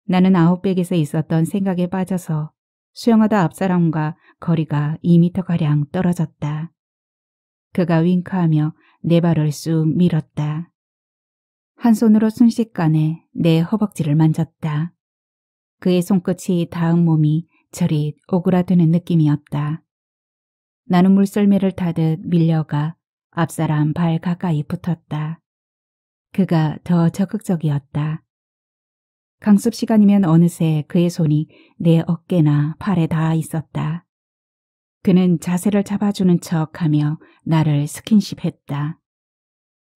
Speaker 1: 나는 아웃백에서 있었던 생각에 빠져서 수영하다 앞사람과 거리가 2미터가량 떨어졌다. 그가 윙크하며 내 발을 쑥 밀었다. 한 손으로 순식간에 내 허벅지를 만졌다. 그의 손끝이 닿은 몸이 저리 오그라드는 느낌이었다. 나는 물썰매를 타듯 밀려가 앞사람 발 가까이 붙었다. 그가 더 적극적이었다. 강습 시간이면 어느새 그의 손이 내 어깨나 팔에 닿아 있었다. 그는 자세를 잡아주는 척하며 나를 스킨십했다.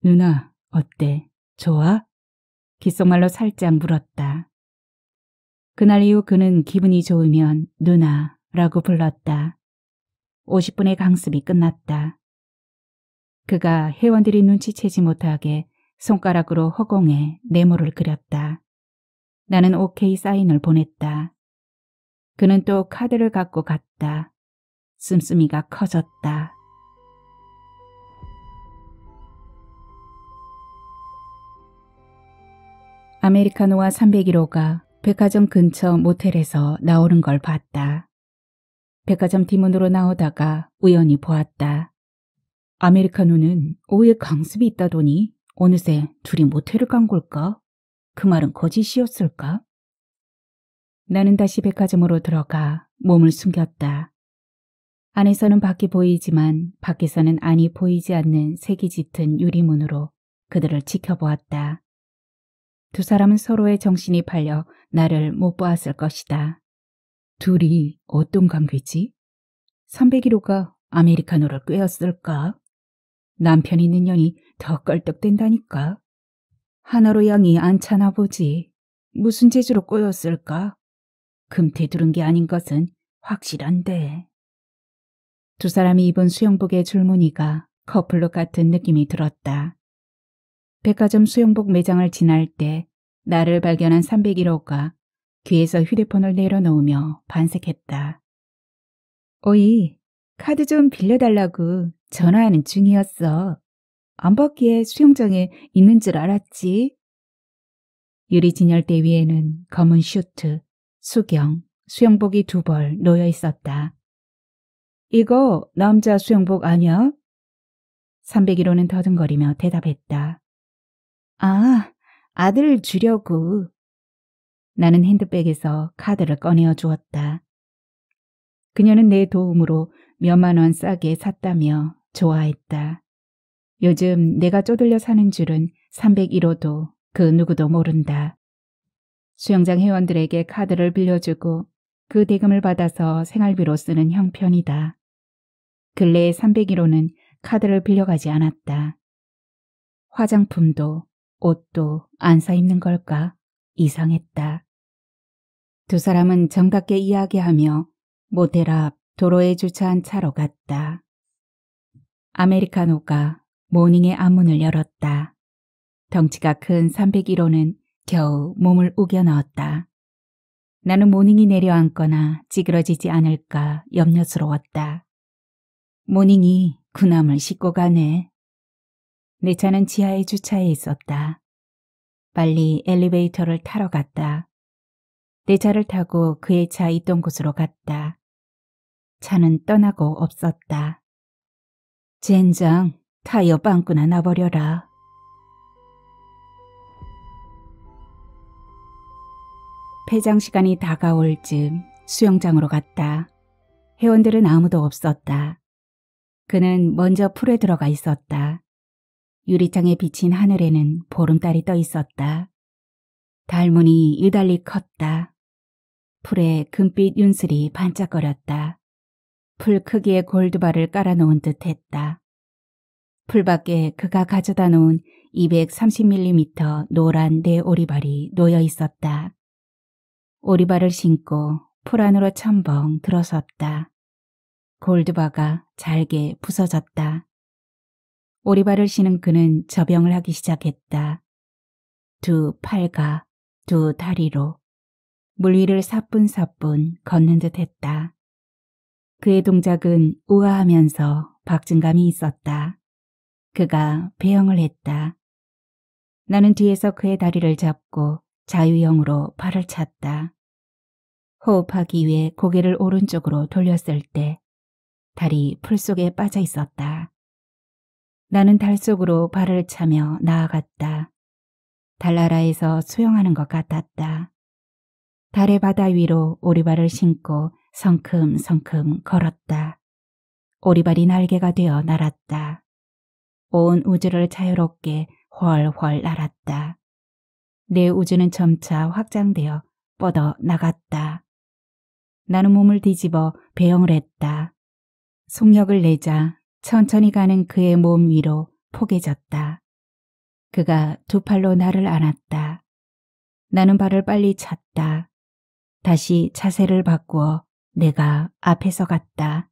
Speaker 1: 누나, 어때? 좋아? 귓속말로 살짝 물었다. 그날 이후 그는 기분이 좋으면 누나라고 불렀다. 50분의 강습이 끝났다. 그가 회원들이 눈치채지 못하게 손가락으로 허공에 네모를 그렸다. 나는 오케이 사인을 보냈다. 그는 또 카드를 갖고 갔다. 씀씀이가 커졌다. 아메리카노와 301호가 백화점 근처 모텔에서 나오는 걸 봤다. 백화점 뒷문으로 나오다가 우연히 보았다. 아메리카노는 오후에 강습이 있다더니 어느새 둘이 모텔을 간 걸까? 그 말은 거짓이었을까? 나는 다시 백화점으로 들어가 몸을 숨겼다. 안에서는 밖이 보이지만 밖에서는 안이 보이지 않는 색이 짙은 유리문으로 그들을 지켜보았다. 두 사람은 서로의 정신이 팔려 나를 못 보았을 것이다. 둘이 어떤 관계지? 301호가 아메리카노를 꿰었을까? 남편 있는 년이 더 껄떡댄다니까. 하나로 양이 안 차나 보지. 무슨 재주로 꼬였을까? 금태 두른 게 아닌 것은 확실한데. 두 사람이 입은 수영복의 줄무늬가 커플룩 같은 느낌이 들었다. 백화점 수영복 매장을 지날 때 나를 발견한 301호가 귀에서 휴대폰을 내려놓으며 반색했다. 어이, 카드 좀 빌려달라고 전화하는 중이었어. 안 받기에 수영장에 있는 줄 알았지. 유리 진열대 위에는 검은 슈트, 수경, 수영복이 2벌 놓여 있었다. 이거 남자 수영복 아니야? 301호는 더듬거리며 대답했다. 아, 아들 주려고. 나는 핸드백에서 카드를 꺼내어 주었다. 그녀는 내 도움으로 몇만 원 싸게 샀다며 좋아했다. 요즘 내가 쪼들려 사는 줄은 301호도 그 누구도 모른다. 수영장 회원들에게 카드를 빌려주고 그 대금을 받아서 생활비로 쓰는 형편이다. 근래에 301호는 카드를 빌려가지 않았다. 화장품도 옷도 안 사 입는 걸까? 이상했다. 두 사람은 정답게 이야기하며 모텔 앞 도로에 주차한 차로 갔다. 아메리카노가 모닝의 앞문을 열었다. 덩치가 큰 301호는 겨우 몸을 우겨 넣었다. 나는 모닝이 내려앉거나 찌그러지지 않을까 염려스러웠다. 모닝이 군함을 싣고 가네. 내 차는 지하에 주차해 있었다. 빨리 엘리베이터를 타러 갔다. 내 차를 타고 그의 차 있던 곳으로 갔다. 차는 떠나고 없었다. 젠장, 타이어 빵꾸나 나버려라. 폐장 시간이 다가올 즈음 수영장으로 갔다. 회원들은 아무도 없었다. 그는 먼저 풀에 들어가 있었다. 유리창에 비친 하늘에는 보름달이 떠 있었다. 달문이 유달리 컸다. 풀에 금빛 윤슬이 반짝거렸다. 풀 크기의 골드바를 깔아놓은 듯 했다. 풀 밖에 그가 가져다 놓은 230mm 노란 네 오리발이 놓여 있었다. 오리발을 신고 풀 안으로 첨벙 들어섰다. 골드바가 잘게 부서졌다. 오리발을 신은 그는 접영을 하기 시작했다. 두 팔과 두 다리로 물 위를 사뿐사뿐 걷는 듯 했다. 그의 동작은 우아하면서 박진감이 있었다. 그가 배영을 했다. 나는 뒤에서 그의 다리를 잡고 자유형으로 발을 찼다. 호흡하기 위해 고개를 오른쪽으로 돌렸을 때 달이 풀 속에 빠져 있었다. 나는 달 속으로 발을 차며 나아갔다. 달나라에서 수영하는 것 같았다. 달의 바다 위로 오리발을 신고 성큼성큼 걸었다. 오리발이 날개가 되어 날았다. 온 우주를 자유롭게 훨훨 날았다. 내 우주는 점차 확장되어 뻗어 나갔다. 나는 몸을 뒤집어 배영을 했다. 속력을 내자 천천히 가는 그의 몸 위로 포개졌다. 그가 두 팔로 나를 안았다. 나는 발을 빨리 찼다. 다시 자세를 바꾸어 내가 앞에서 갔다.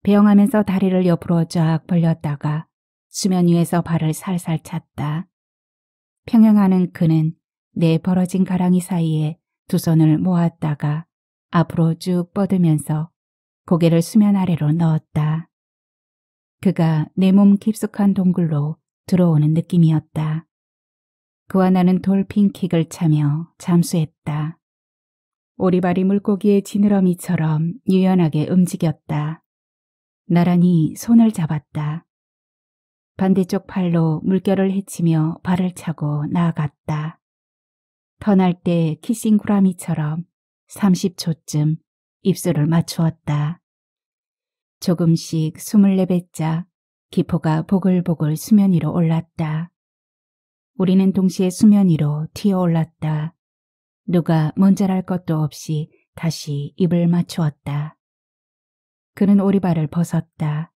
Speaker 1: 배영하면서 다리를 옆으로 쫙 벌렸다가 수면 위에서 발을 살살 찼다. 평행하는 그는 내 벌어진 가랑이 사이에 두 손을 모았다가 앞으로 쭉 뻗으면서 고개를 수면 아래로 넣었다. 그가 내 몸 깊숙한 동굴로 들어오는 느낌이었다. 그와 나는 돌핀킥을 차며 잠수했다. 오리발이 물고기의 지느러미처럼 유연하게 움직였다. 나란히 손을 잡았다. 반대쪽 팔로 물결을 헤치며 발을 차고 나아갔다. 턴할 때 키싱구라미처럼 30초쯤 입술을 맞추었다. 조금씩 숨을 내뱉자 기포가 보글보글 수면 위로 올랐다. 우리는 동시에 수면 위로 튀어올랐다. 누가 먼저랄 것도 없이 다시 입을 맞추었다. 그는 오리발을 벗었다.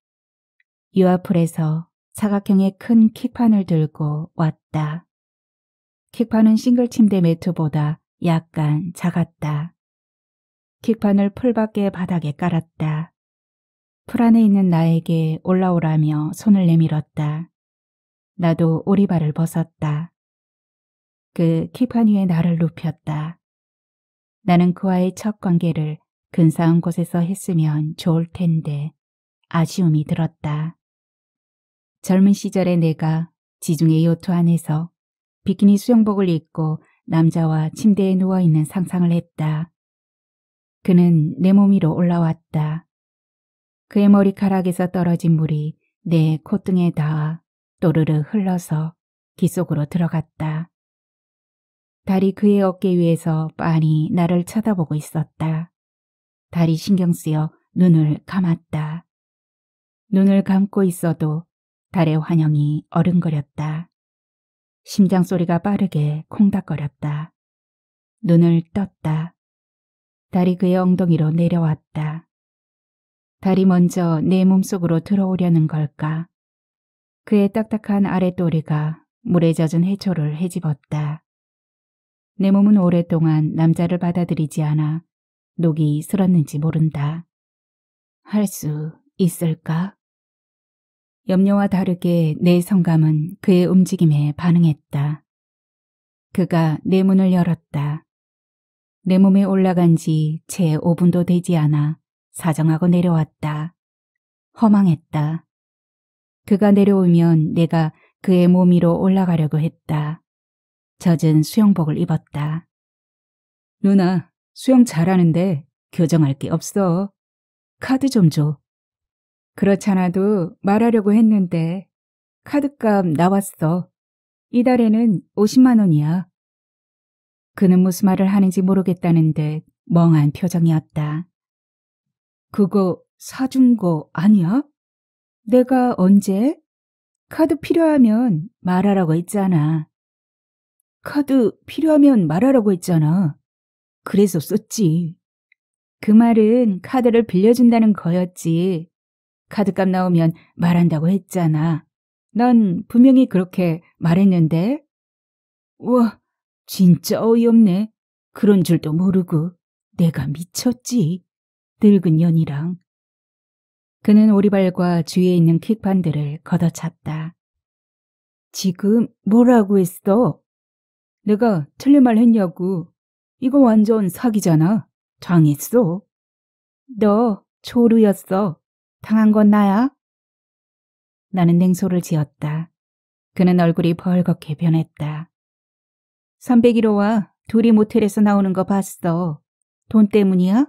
Speaker 1: 유 앞풀에서 사각형의 큰 킥판을 들고 왔다. 킥판은 싱글 침대 매트보다 약간 작았다. 킥판을 풀 밖의 바닥에 깔았다. 풀 안에 있는 나에게 올라오라며 손을 내밀었다. 나도 오리발을 벗었다. 그 킥판 위에 나를 눕혔다. 나는 그와의 첫 관계를 근사한 곳에서 했으면 좋을 텐데 아쉬움이 들었다. 젊은 시절의 내가 지중해 요트 안에서 비키니 수영복을 입고 남자와 침대에 누워있는 상상을 했다. 그는 내 몸 위로 올라왔다. 그의 머리카락에서 떨어진 물이 내 콧등에 닿아 또르르 흘러서 귀 속으로 들어갔다. 달이 그의 어깨 위에서 빤히 나를 쳐다보고 있었다. 달이 신경 쓰여 눈을 감았다. 눈을 감고 있어도 달의 환영이 어른거렸다. 심장 소리가 빠르게 콩닥거렸다. 눈을 떴다. 달이 그의 엉덩이로 내려왔다. 달이 먼저 내 몸속으로 들어오려는 걸까? 그의 딱딱한 아랫도리가 물에 젖은 해초를 헤집었다. 내 몸은 오랫동안 남자를 받아들이지 않아 녹이 슬었는지 모른다. 할 수 있을까? 염려와 다르게 내 성감은 그의 움직임에 반응했다. 그가 내 문을 열었다. 내 몸에 올라간 지 채 5분도 되지 않아 사정하고 내려왔다. 허망했다. 그가 내려오면 내가 그의 몸 위로 올라가려고 했다. 젖은 수영복을 입었다. 누나, 수영 잘하는데 교정할 게 없어. 카드 좀 줘. 그렇잖아도 말하려고 했는데 카드값 나왔어. 이달에는 50만 원이야. 그는 무슨 말을 하는지 모르겠다는 듯 멍한 표정이었다. 그거 사준 거 아니야? 내가 언제? 카드 필요하면 말하라고 했잖아. 카드 필요하면 말하라고 했잖아. 그래서 썼지. 그 말은 카드를 빌려준다는 거였지. 카드값 나오면 말한다고 했잖아. 난 분명히 그렇게 말했는데. 우와, 진짜 어이없네. 그런 줄도 모르고. 내가 미쳤지. 늙은 년이랑. 그는 오리발과 주위에 있는 킥판들을 걷어찼다. 지금 뭐라고 했어? 내가 틀린 말 했냐고. 이거 완전 사기잖아. 당했어. 너 초루였어. 당한 건 나야? 나는 냉소를 지었다. 그는 얼굴이 벌겋게 변했다. 301호와 둘이 모텔에서 나오는 거 봤어. 돈 때문이야?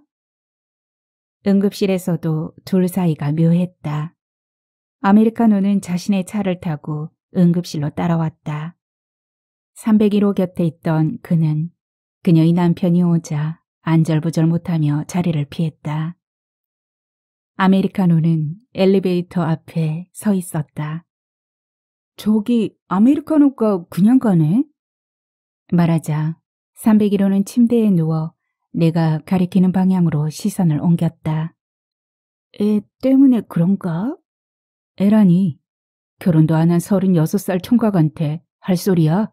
Speaker 1: 응급실에서도 둘 사이가 묘했다. 아메리카노는 자신의 차를 타고 응급실로 따라왔다. 301호 곁에 있던 그는 그녀의 남편이 오자 안절부절 못하며 자리를 피했다. 아메리카노는 엘리베이터 앞에 서 있었다. 저기 아메리카노가 그냥 가네? 말하자 301호는 침대에 누워 내가 가리키는 방향으로 시선을 옮겼다. 애 때문에 그런가? 애라니. 결혼도 안 한 36살 총각한테 할 소리야?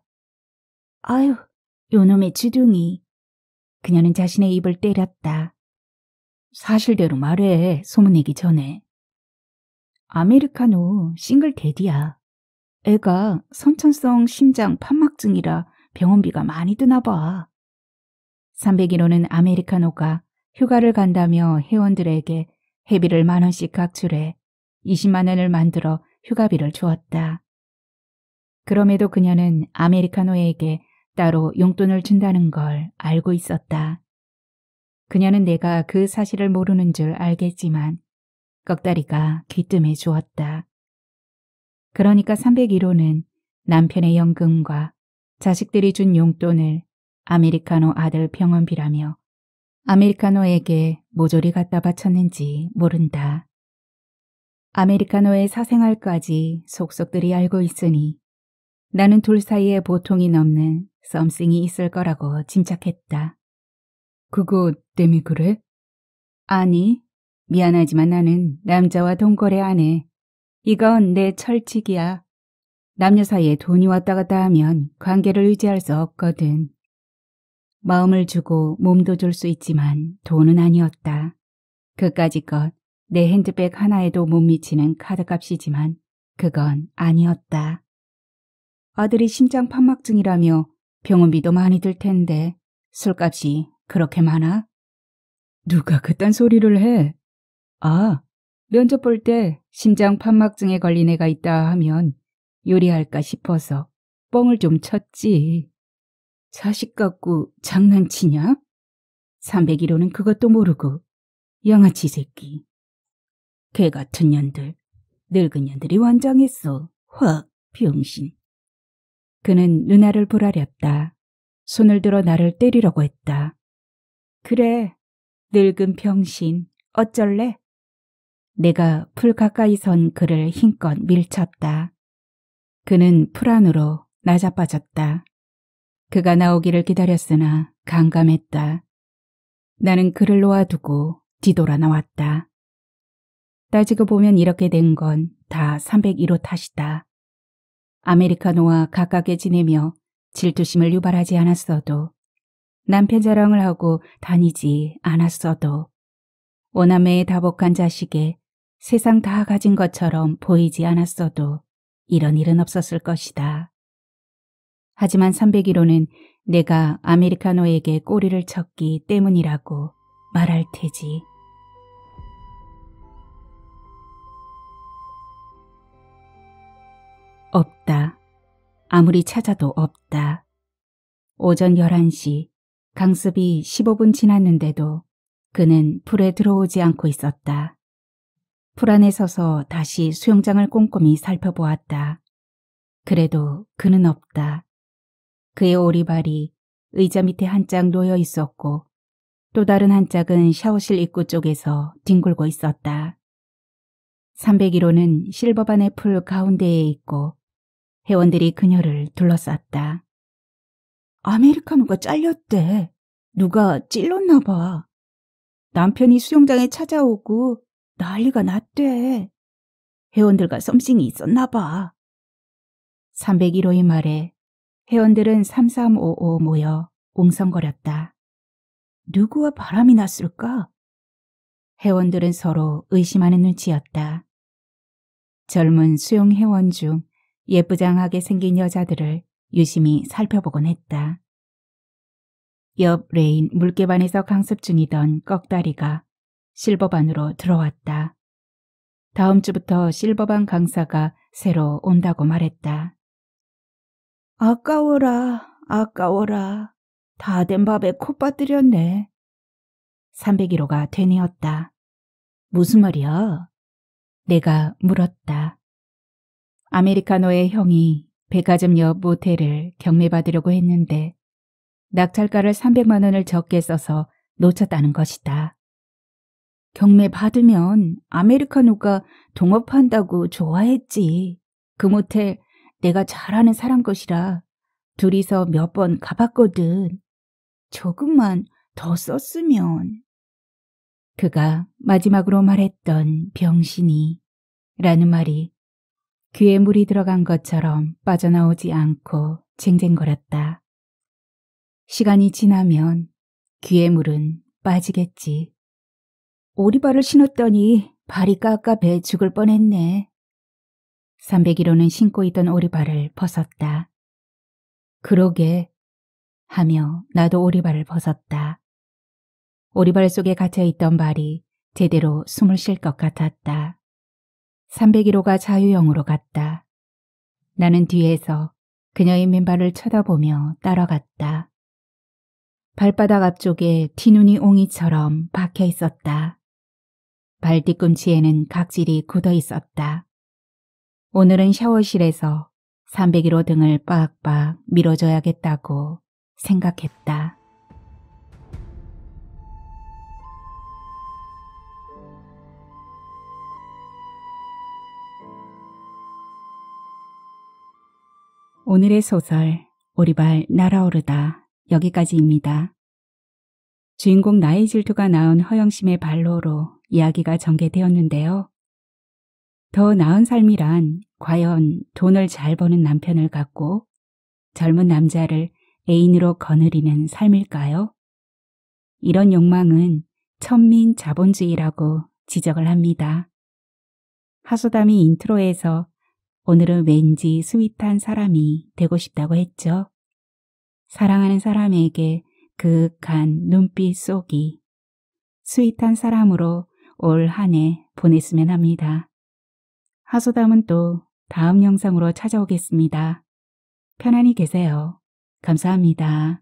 Speaker 1: 아유, 요놈의 주둥이. 그녀는 자신의 입을 때렸다. 사실대로 말해, 소문내기 전에. 아메리카노 싱글 데디야. 애가 선천성 심장 판막증이라 병원비가 많이 드나 봐. 301호는 아메리카노가 휴가를 간다며 회원들에게 회비를 10,000원씩 각출해 20만 원을 만들어 휴가비를 주었다. 그럼에도 그녀는 아메리카노에게 따로 용돈을 준다는 걸 알고 있었다. 그녀는 내가 그 사실을 모르는 줄 알겠지만 꺽다리가 귀뜸해 주었다. 그러니까 301호는 남편의 연금과 자식들이 준 용돈을 아메리카노 아들 병원비라며 아메리카노에게 모조리 갖다 바쳤는지 모른다. 아메리카노의 사생활까지 속속들이 알고 있으니 나는 둘 사이에 보통이 넘는 썸씽이 있을 거라고 짐작했다. 그거 때문에 그래? 아니, 미안하지만 나는 남자와 동거래 안 해. 이건 내 철칙이야. 남녀 사이에 돈이 왔다 갔다 하면 관계를 유지할 수 없거든. 마음을 주고 몸도 줄 수 있지만 돈은 아니었다. 그까짓 것 내 핸드백 하나에도 못 미치는 카드값이지만 그건 아니었다. 아들이 심장 판막증이라며 병원비도 많이 들 텐데 술값이 그렇게 많아? 누가 그딴 소리를 해? 아, 면접 볼 때 심장 판막증에 걸린 애가 있다 하면 요리할까 싶어서 뻥을 좀 쳤지. 자식 갖고 장난치냐? 301호는 그것도 모르고 양아치 새끼. 개 같은 년들, 늙은 년들이 완장했어. 확, 병신. 그는 누나를 보라렸다. 손을 들어 나를 때리려고 했다. 그래, 늙은 병신, 어쩔래? 내가 풀 가까이 선 그를 힘껏 밀쳤다. 그는 풀 안으로 나자빠졌다. 그가 나오기를 기다렸으나 강감했다. 나는 그를 놓아두고 뒤돌아 나왔다. 따지고 보면 이렇게 된 건 다 301호 탓이다. 아메리카노와 가깝게 지내며 질투심을 유발하지 않았어도 남편 자랑을 하고 다니지 않았어도 오남매의 다복한 자식에 세상 다 가진 것처럼 보이지 않았어도 이런 일은 없었을 것이다. 하지만 301호는 내가 아메리카노에게 꼬리를 쳤기 때문이라고 말할 테지. 없다. 아무리 찾아도 없다. 오전 11시, 강습이 15분 지났는데도 그는 풀에 들어오지 않고 있었다. 풀 안에 서서 다시 수영장을 꼼꼼히 살펴보았다. 그래도 그는 없다. 그의 오리발이 의자 밑에 한 짝 놓여 있었고 또 다른 한 짝은 샤워실 입구 쪽에서 뒹굴고 있었다. 301호는 실버반의 풀 가운데에 있고 회원들이 그녀를 둘러쌌다. 아메리카노가 잘렸대. 누가 찔렀나 봐. 남편이 수영장에 찾아오고 난리가 났대. 회원들과 썸씽이 있었나 봐. 301호의 말에 회원들은 3355 모여 웅성거렸다. 누구와 바람이 났을까? 회원들은 서로 의심하는 눈치였다. 젊은 수용 회원 중 예쁘장하게 생긴 여자들을 유심히 살펴보곤 했다. 옆 레인 물개반에서 강습 중이던 꺽다리가 실버반으로 들어왔다. 다음 주부터 실버반 강사가 새로 온다고 말했다. 아까워라, 아까워라. 다 된 밥에 코 빠뜨렸네. 301호가 되뇌었다. 무슨 말이야? 내가 물었다. 아메리카노의 형이 백화점 옆 모텔을 경매받으려고 했는데 낙찰가를 300만 원을 적게 써서 놓쳤다는 것이다. 경매 받으면 아메리카노가 동업한다고 좋아했지. 그 모텔 내가 잘 아는 사람 것이라 둘이서 몇 번 가봤거든. 조금만 더 썼으면. 그가 마지막으로 말했던 병신이 라는 말이 귀에 물이 들어간 것처럼 빠져나오지 않고 쟁쟁거렸다. 시간이 지나면 귀에 물은 빠지겠지. 오리발을 신었더니 발이 깝깝해 죽을 뻔했네. 301호는 신고 있던 오리발을 벗었다. 그러게 하며 나도 오리발을 벗었다. 오리발 속에 갇혀있던 발이 제대로 숨을 쉴 것 같았다. 301호가 자유형으로 갔다. 나는 뒤에서 그녀의 맨발을 쳐다보며 따라갔다. 발바닥 앞쪽에 티눈이 옹이처럼 박혀 있었다. 발 뒤꿈치에는 각질이 굳어 있었다. 오늘은 샤워실에서 301호 등을 빡빡 밀어줘야겠다고 생각했다. 오늘의 소설 오리발 날아오르다 여기까지입니다. 주인공 나의 질투가 낳은 허영심의 발로로 이야기가 전개되었는데요. 더 나은 삶이란 과연 돈을 잘 버는 남편을 갖고 젊은 남자를 애인으로 거느리는 삶일까요? 이런 욕망은 천민 자본주의라고 지적을 합니다. 하소담이 인트로에서 오늘은 왠지 스윗한 사람이 되고 싶다고 했죠. 사랑하는 사람에게 그윽한 눈빛 쏘기, 스윗한 사람으로 올 한 해 보냈으면 합니다. 하소담은 또 다음 영상으로 찾아오겠습니다. 편안히 계세요. 감사합니다.